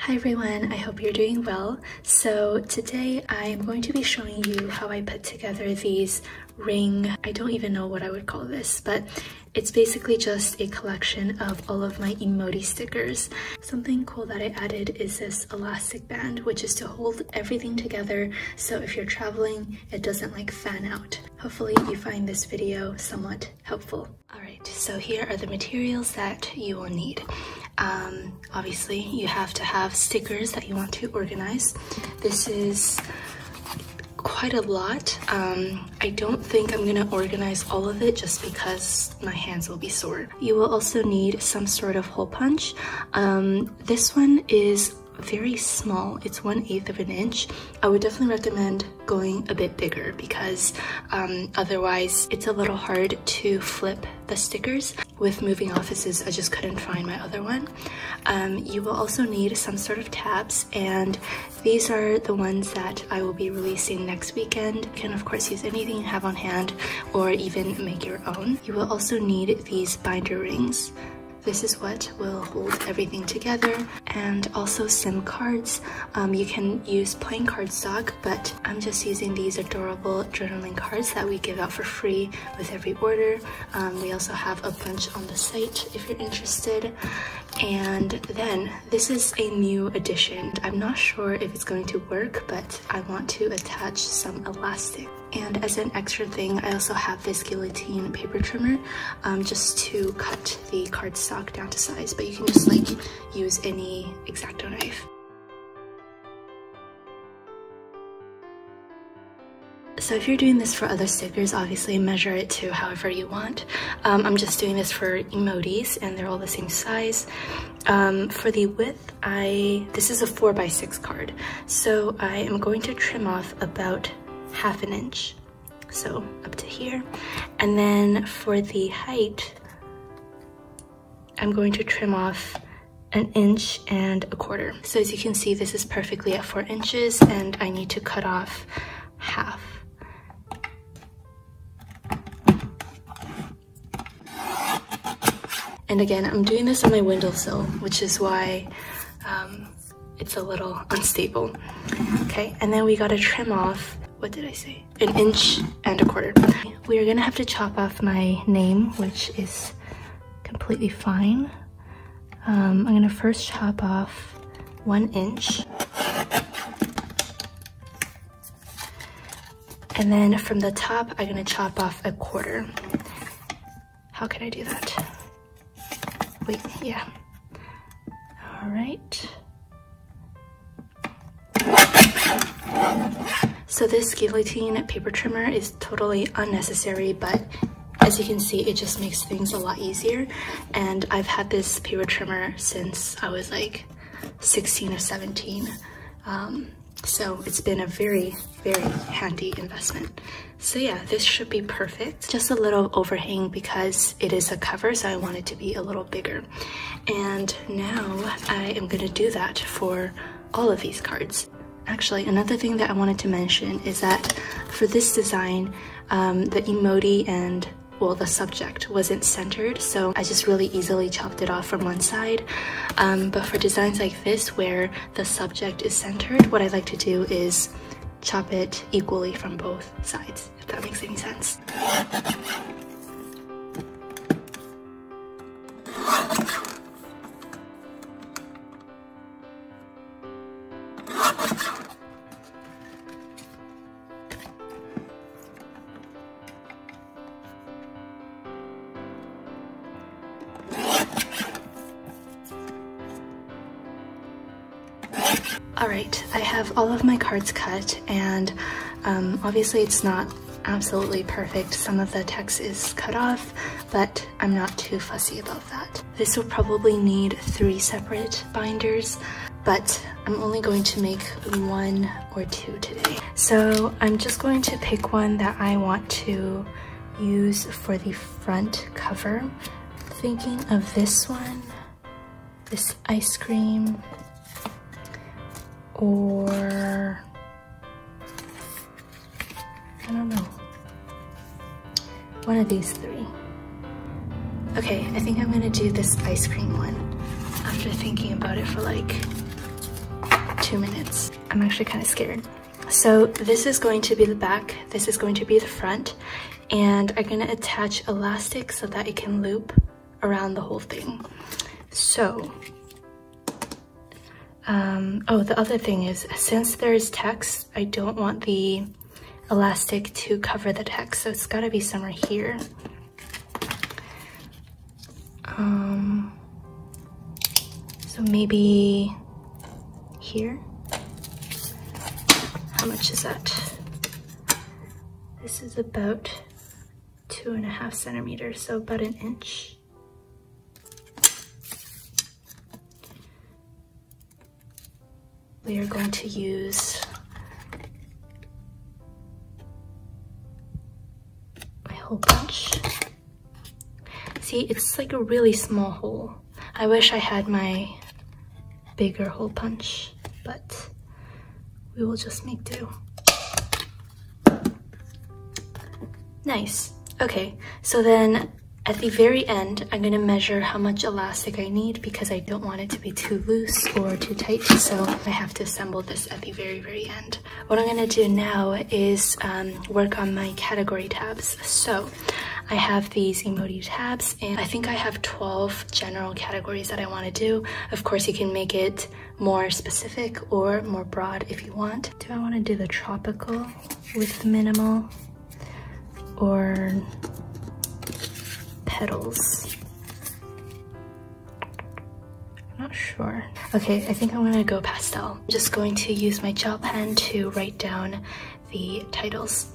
Hi everyone, I hope you're doing well. So today I am going to be showing you how I put together these I don't even know what I would call this, but it's basically just a collection of all of my emoji stickers. Something cool that I added is this elastic band, which is to hold everything together so if you're traveling, it doesn't like fan out. Hopefully you find this video somewhat helpful. Alright, so here are the materials that you will need. Obviously you have to have stickers that you want to organize. This is quite a lot. I don't think I'm gonna organize all of it just because my hands will be sore. You will also need some sort of hole punch. This one is very small. It's 1/8 of an inch. I would definitely recommend going a bit bigger because otherwise it's a little hard to flip the stickers. With moving offices, I just couldn't find my other one. You will also need some sort of tabs, and these are the ones that I will be releasing next weekend. You can of course use anything you have on hand or even make your own. You will also need these binder rings. This is what will hold everything together, and also some cards. You can use plain cardstock, but I'm just using these adorable journaling cards that we give out for free with every order. We also have a bunch on the site if you're interested. And then this is a new addition. I'm not sure if it's going to work, but I want to attach some elastic. And as an extra thing, I also have this guillotine paper trimmer just to cut the cardstock down to size, but you can just like use any X-Acto knife. So if you're doing this for other stickers, obviously measure it to however you want. I'm just doing this for emojis and they're all the same size. For the width, this is a 4x6 card. So I am going to trim off about 1/2 inch, so up to here. And then for the height, I'm going to trim off 1.25 inches. So as you can see, this is perfectly at 4 inches and I need to cut off half. And again, I'm doing this on my windowsill, which is why it's a little unstable. Okay, and then we gotta trim off, what did I say? 1.25 inches. We are gonna have to chop off my name, which is completely fine. I'm gonna first chop off 1 inch. And then from the top, I'm gonna chop off 1/4. How can I do that? Wait, yeah. All right. So this guillotine paper trimmer is totally unnecessary, but as you can see, it just makes things a lot easier. And I've had this paper trimmer since I was like 16 or 17. So it's been a very, very handy investment. So yeah, this should be perfect. Just a little overhang because it is a cover, so I want it to be a little bigger. And now I am gonna do that for all of these cards. Actually, another thing that I wanted to mention is that for this design, the emoji and the subject wasn't centered, so I just really easily chopped it off from one side. But for designs like this where the subject is centered, what I like to do is chop it equally from both sides, if that makes any sense. Alright, I have all of my cards cut, and obviously it's not absolutely perfect. Some of the text is cut off, but I'm not too fussy about that. This will probably need 3 separate binders, but I'm only going to make 1 or 2 today. So I'm just going to pick one that I want to use for the front cover. Thinking of this one, this ice cream, or I don't know, one of these 3. Okay, I think I'm gonna do this ice cream one after thinking about it for like 2 minutes. I'm actually kind of scared. So this is going to be the back, this is going to be the front, and I'm gonna attach elastic so that it can loop around the whole thing. So, oh, the other thing is, since there's text, I don't want the elastic to cover the text, so it's gotta be somewhere here. So maybe here. How much is that? This is about 2.5 centimeters, so about 1 inch. We are going to use my hole punch. See, it's like a really small hole. I wish I had my bigger hole punch, but we will just make do. Nice. Okay, so then at the very end, I'm gonna measure how much elastic I need because I don't want it to be too loose or too tight, so I have to assemble this at the very, very end. What I'm gonna do now is work on my category tabs. So I have these emoji tabs, and I think I have 12 general categories that I wanna do. Of course, you can make it more specific or more broad if you want. Do I wanna do the tropical with minimal or petals? I'm not sure. Okay, I think I'm gonna go pastel. I'm just going to use my gel pen to write down the titles.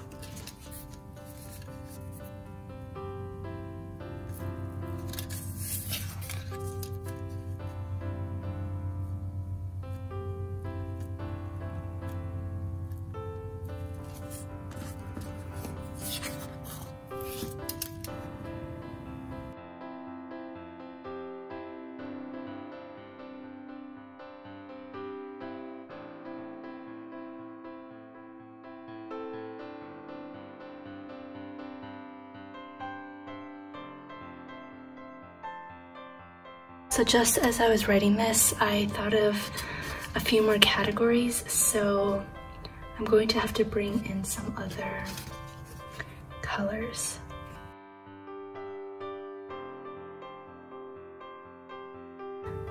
So just as I was writing this, I thought of a few more categories, so I'm going to have to bring in some other colors.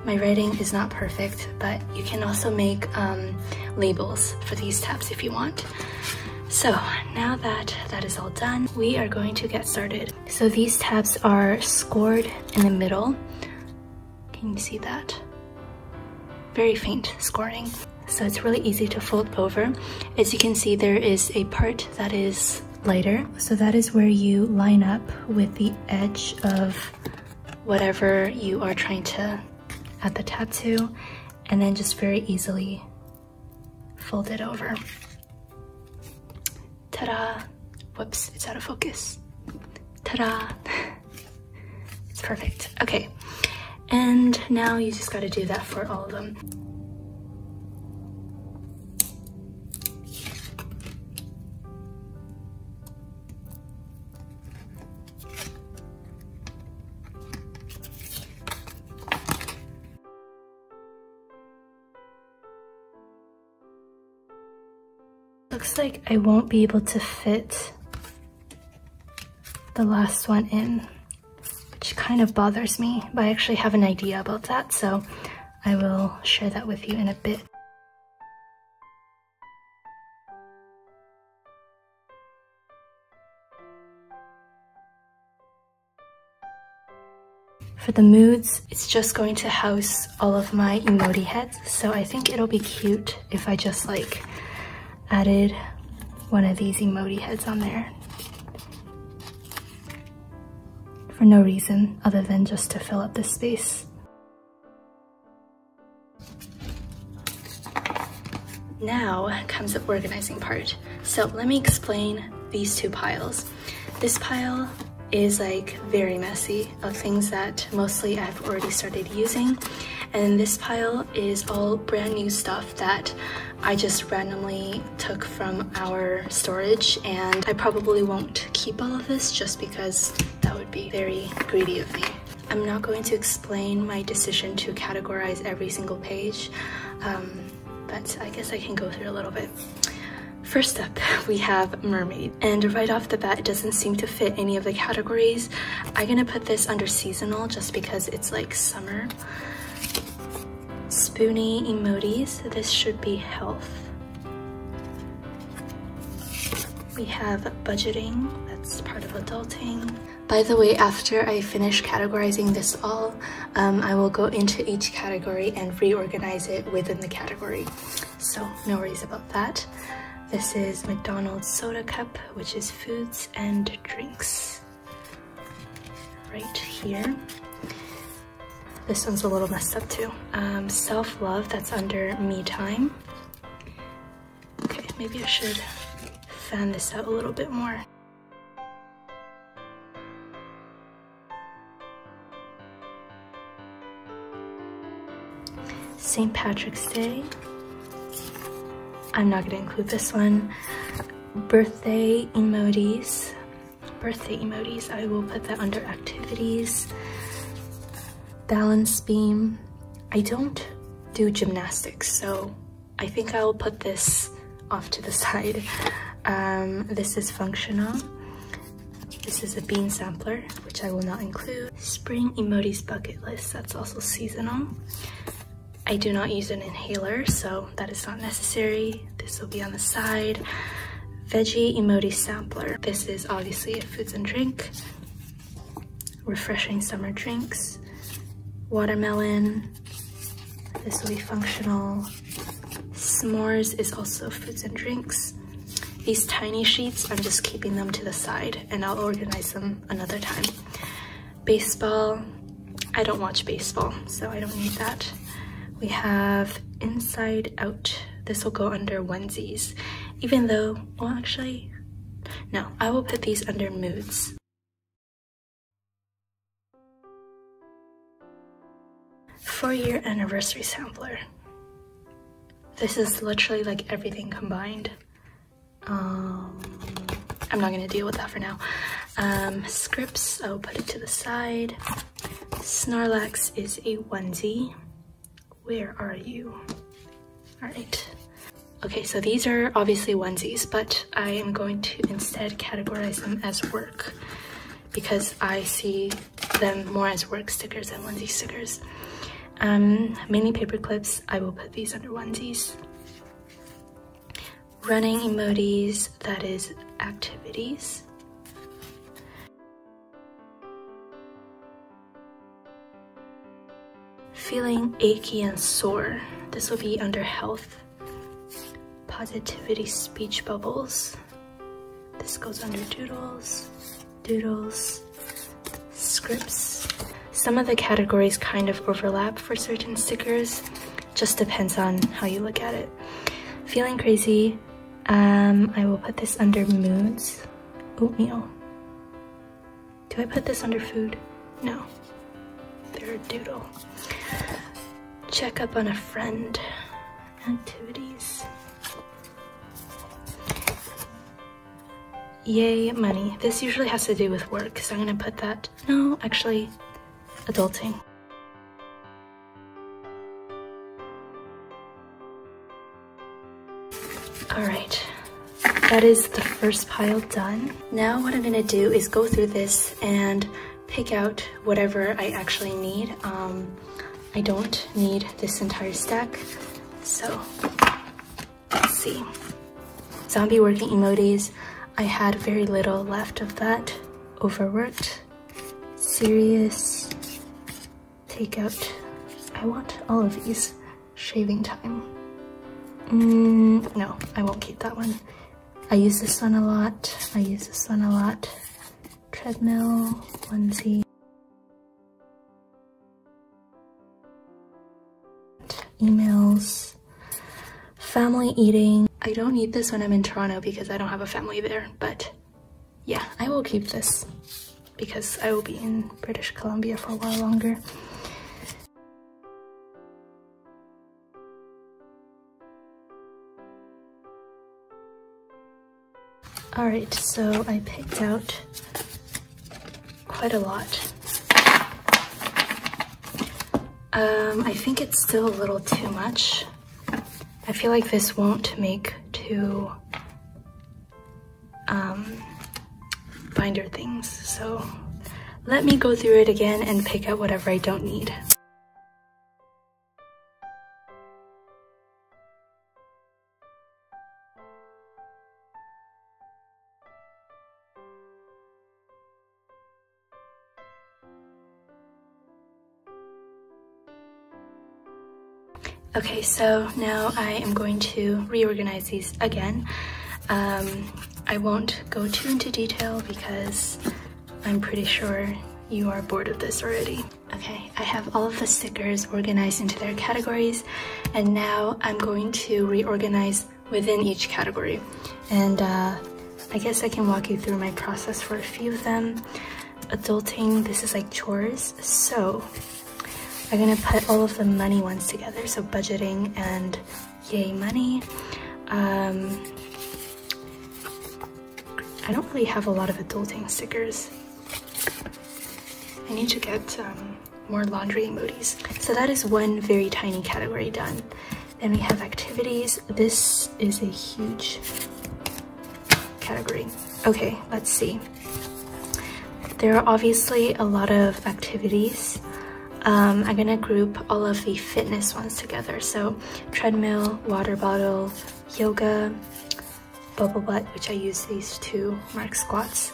My writing is not perfect, but you can also make labels for these tabs if you want. So now that that is all done, we are going to get started. So these tabs are scored in the middle. Can you see that? Very faint scoring. So it's really easy to fold over. As you can see, there is a part that is lighter. So that is where you line up with the edge of whatever you are trying to add the tab to, and then just very easily fold it over. Ta-da! Whoops, it's out of focus. Ta-da! It's perfect. Okay. And now you just gotta do that for all of them. Looks like I won't be able to fit the last one in, which kind of bothers me, but I actually have an idea about that, so I will share that with you in a bit. For the moods, it's just going to house all of my emoji heads, so I think it'll be cute if I just like added one of these emoji heads on there. For no reason other than just to fill up this space. Now comes the organizing part. So let me explain these two piles. This pile is like very messy of things that mostly I've already started using, and this pile is all brand new stuff that I just randomly took from our storage, and I probably won't keep all of this just because that would be very greedy of me. I'm not going to explain my decision to categorize every single page, but but I guess I can go through a little bit. First up, we have mermaid, and right off the bat, it doesn't seem to fit any of the categories. I'm gonna put this under seasonal just because it's like summer. Spoony emojis, this should be health. We have budgeting, that's part of adulting. By the way, after I finish categorizing this all, I will go into each category and reorganize it within the category. So no worries about that. This is McDonald's soda cup, which is foods and drinks. Right here. This one's a little messed up too. Self-love, that's under me time. Okay, maybe I should fan this out a little bit more. St. Patrick's Day. I'm not gonna include this one. Birthday emojis. Birthday emojis, I will put that under activities. Balance beam. I don't do gymnastics, so I think I'll put this off to the side. This is functional. This is a bean sampler, which I will not include. Spring emojis bucket list, that's also seasonal. I do not use an inhaler, so that is not necessary. This will be on the side. Veggie emoji sampler. This is obviously a foods and drink. Refreshing summer drinks. Watermelon. This will be functional. S'mores is also foods and drinks. These tiny sheets, I'm just keeping them to the side and I'll organize them another time. Baseball. I don't watch baseball, so I don't need that. We have inside out. This will go under onesies. Even though, well actually, no, I will put these under moods. Four-year anniversary sampler. This is literally like everything combined. I'm not gonna deal with that for now. Scripts, I'll put it to the side. Snorlax is a onesie. Where are you? All right. Okay, so these are obviously onesies, but I am going to instead categorize them as work because I see them more as work stickers than onesie stickers. Mini paper clips, I will put these under onesies. Running emojis, that is activities. Feeling achy and sore, this will be under health. Positivity speech bubbles, this goes under doodles. Doodles, scripts. Some of the categories kind of overlap for certain stickers, just depends on how you look at it. Feeling crazy, I will put this under moods. Oatmeal. Do I put this under food? No. They're a doodle. Check up on a friend. Activities. Yay, money. This usually has to do with work, so I'm gonna put that. No, actually, adulting. All right, that is the first pile done. Now what I'm gonna do is go through this and pick out whatever I actually need. I don't need this entire stack, so let's see. Zombie working emojis. I had very little left of that. Overworked. Serious. Takeout. I want all of these. Shaving time. No, I won't keep that one. I use this one a lot. I use this one a lot. Treadmill, onesie. Emails. Family eating. I don't need this when I'm in Toronto because I don't have a family there, but yeah, I will keep this because I will be in British Columbia for a while longer. All right, so I picked out quite a lot. I think it's still a little too much. I I feel like this won't make two binder things, so let me go through it again and pick out whatever I don't need. Okay, so now I am going to reorganize these again. I won't go too into detail because I'm pretty sure you are bored of this already. Okay, I have all of the stickers organized into their categories, and now I'm going to reorganize within each category. And I guess I can walk you through my process for a few of them. Adulting, this is like chores, so I'm gonna put all of the money ones together, so budgeting and yay money. I don't really have a lot of adulting stickers. I need to get more laundry emojis. So that is one very tiny category done. Then we have activities. This is a huge category. Okay, let's see. There are obviously a lot of activities. I'm gonna group all of the fitness ones together. So treadmill, water bottle, yoga, bubble butt, which I use these to mark squats.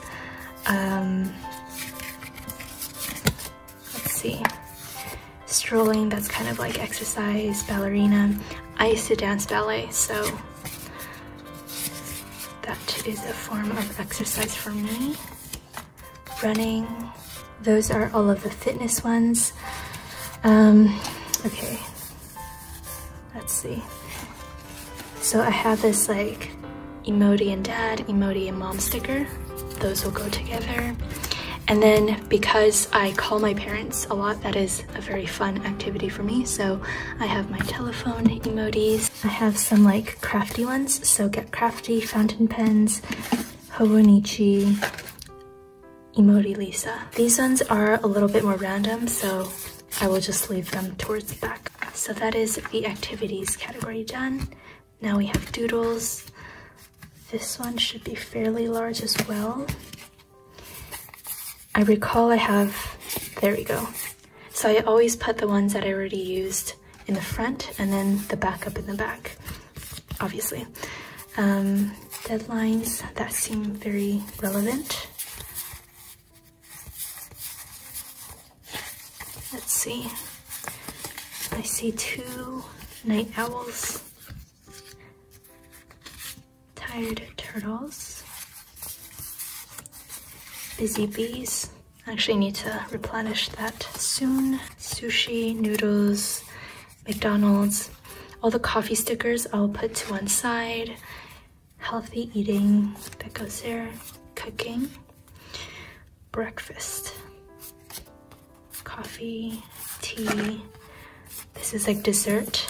Let's see. Strolling, that's kind of like exercise. Ballerina. I used to dance ballet, so that is a form of exercise for me. Running. Those are all of the fitness ones. Okay, let's see. So I have this like emoji and dad, emoji and mom sticker. Those will go together. And then because I call my parents a lot, that is a very fun activity for me. So I have my telephone emojis. I have some like crafty ones. So get crafty, fountain pens, Hobonichi, emoji Lisa. These ones are a little bit more random, so I will just leave them towards the back. So that is the activities category done. Now we have doodles. This one should be fairly large as well. I recall I have, there we go. So I always put the ones that I already used in the front and then the back up in the back, obviously. Deadlines, that seem very relevant. Let's see. I see 2 night owls. Tired turtles. Busy bees. I actually need to replenish that soon. Sushi, noodles, McDonald's. All the coffee stickers I'll put to one side. Healthy eating, that goes there. Cooking. Breakfast. Coffee, tea. This is like dessert.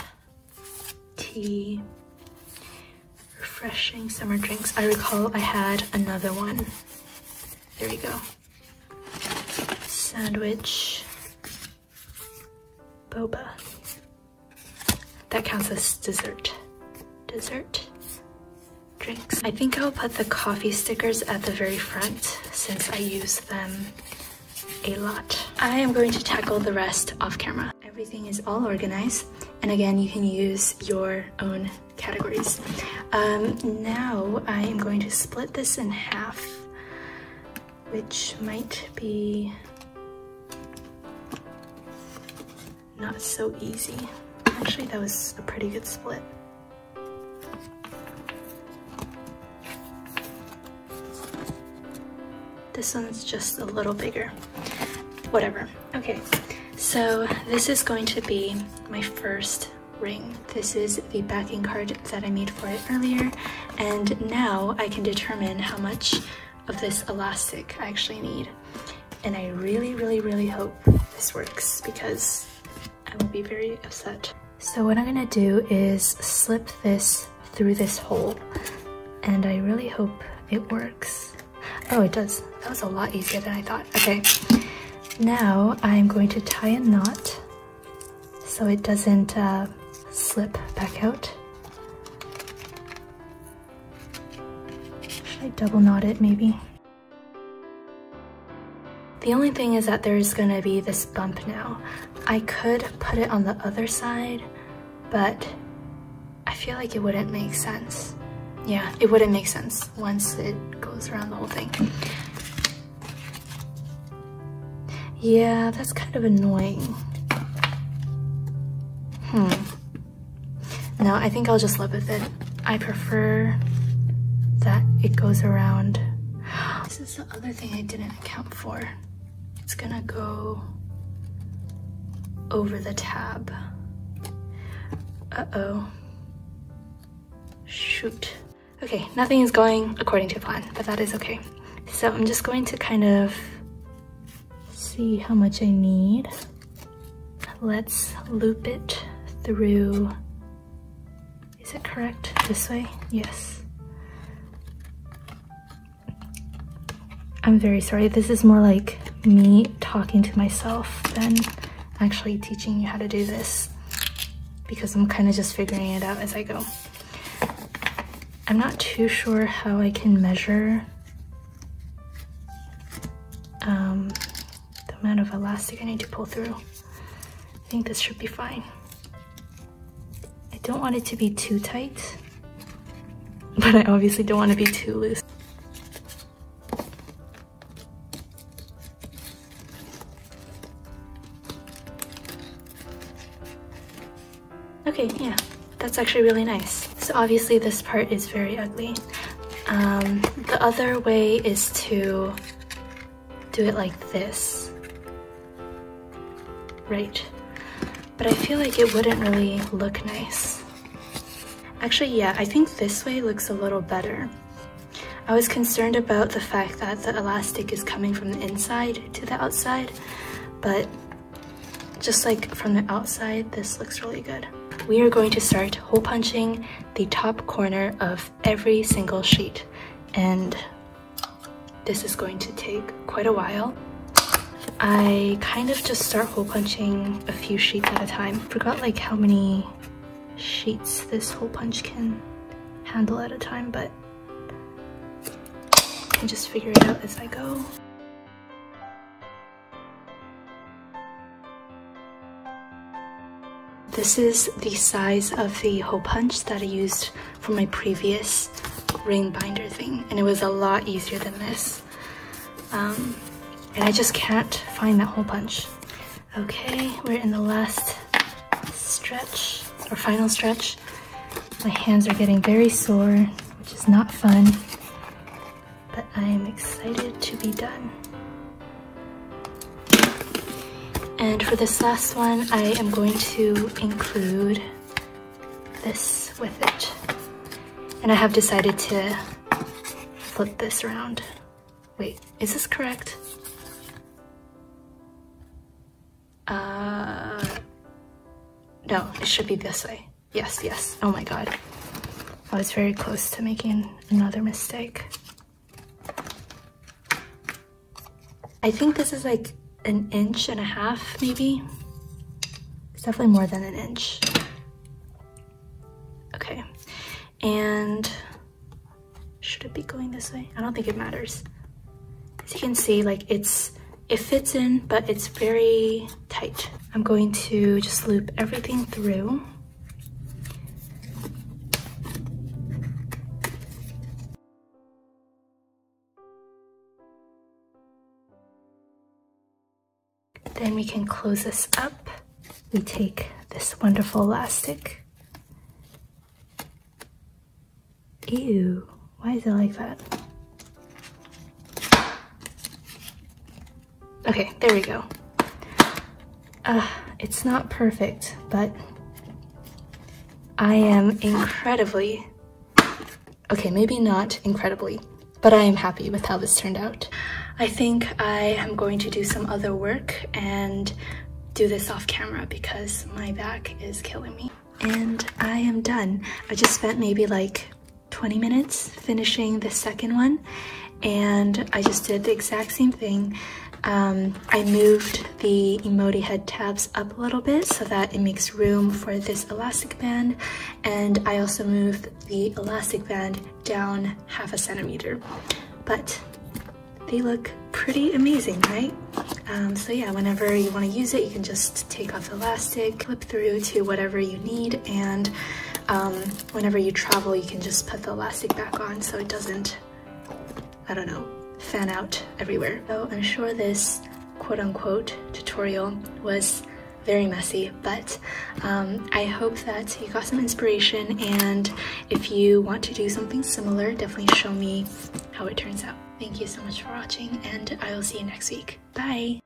Tea. Refreshing summer drinks. I recall I had another one. There we go. Sandwich. Boba. That counts as dessert. Dessert. Drinks. I think I'll put the coffee stickers at the very front since I use them a lot. I am going to tackle the rest off camera. Everything is all organized, and again, you can use your own categories. Now I am going to split this in half, which might be not so easy. Actually, that was a pretty good split. This one's just a little bigger. Whatever. Okay, so this is going to be my first ring. This is the backing card that I made for it earlier, and now I can determine how much of this elastic I actually need. And I really hope this works because I will be very upset. So what I'm gonna do is slip this through this hole, and I really hope it works. Oh, it does. That was a lot easier than I thought. Okay, now I'm going to tie a knot so it doesn't slip back out. Should I double knot it maybe? The only thing is that there's gonna be this bump now. I could put it on the other side, but I feel like it wouldn't make sense. Yeah, it wouldn't make sense once it goes around the whole thing. Yeah, that's kind of annoying. No, I think I'll just live with it. I prefer that it goes around. This is the other thing I didn't account for. It's gonna go over the tab. Uh-oh. Shoot. Okay, nothing is going according to plan, but that is okay. So I'm just going to kind of see how much I need. Let's loop it through. Is it correct? This way? Yes. I'm very sorry. This is more like me talking to myself than actually teaching you how to do this, because I'm kind of just figuring it out as I go. I'm not too sure how I can measure the amount of elastic I need to pull through. I think this should be fine. I don't want it to be too tight, but I obviously don't want to be too loose. Okay, yeah, that's actually really nice. So obviously this part is very ugly. The other way is to do it like this. Right. But I feel like it wouldn't really look nice. Actually, yeah, I think this way looks a little better. I was concerned about the fact that the elastic is coming from the inside to the outside, but just like from the outside, this looks really good. We are going to start hole punching the top corner of every single sheet, and this is going to take quite a while. I kind of just start hole punching a few sheets at a time. Forgot like how many sheets this hole punch can handle at a time, but I can just figure it out as I go. This is the size of the hole punch that I used for my previous ring binder thing, and it was a lot easier than this. And I just can't find that hole punch. Okay, we're in the last stretch, or final stretch. My hands are getting very sore, which is not fun, but I am excited to be done. And for this last one, I am going to include this with it. And I have decided to flip this around. Wait, is this correct? No, it should be this way. Yes, yes. Oh my god. I was very close to making another mistake. I think this is like 1.5 inches, maybe. It's definitely more than 1 inch. Okay. And should it be going this way? I don't think it matters. As you can see, like it fits in, but it's very tight. I'm going to just loop everything through. Then we can close this up. We take this wonderful elastic. Ew, why is it like that? Okay, there we go. It's not perfect, but I am incredibly, okay, maybe not incredibly, but I am happy with how this turned out. I think I am going to do some other work and do this off camera because my back is killing me. And I am done. I just spent maybe like 20 minutes finishing the second one, and I just did the exact same thing. I moved the emoji head tabs up a little bit so that it makes room for this elastic band, and I also moved the elastic band down 1/2 centimeter. But they look pretty amazing, right? So yeah, whenever you want to use it, you can just take off the elastic, clip through to whatever you need, and whenever you travel, you can just put the elastic back on so it doesn't, I don't know, fan out everywhere. So I'm sure this quote-unquote tutorial was very messy, but I hope that you got some inspiration, and if you want to do something similar, definitely show me how it turns out. Thank you so much for watching, and I will see you next week. Bye!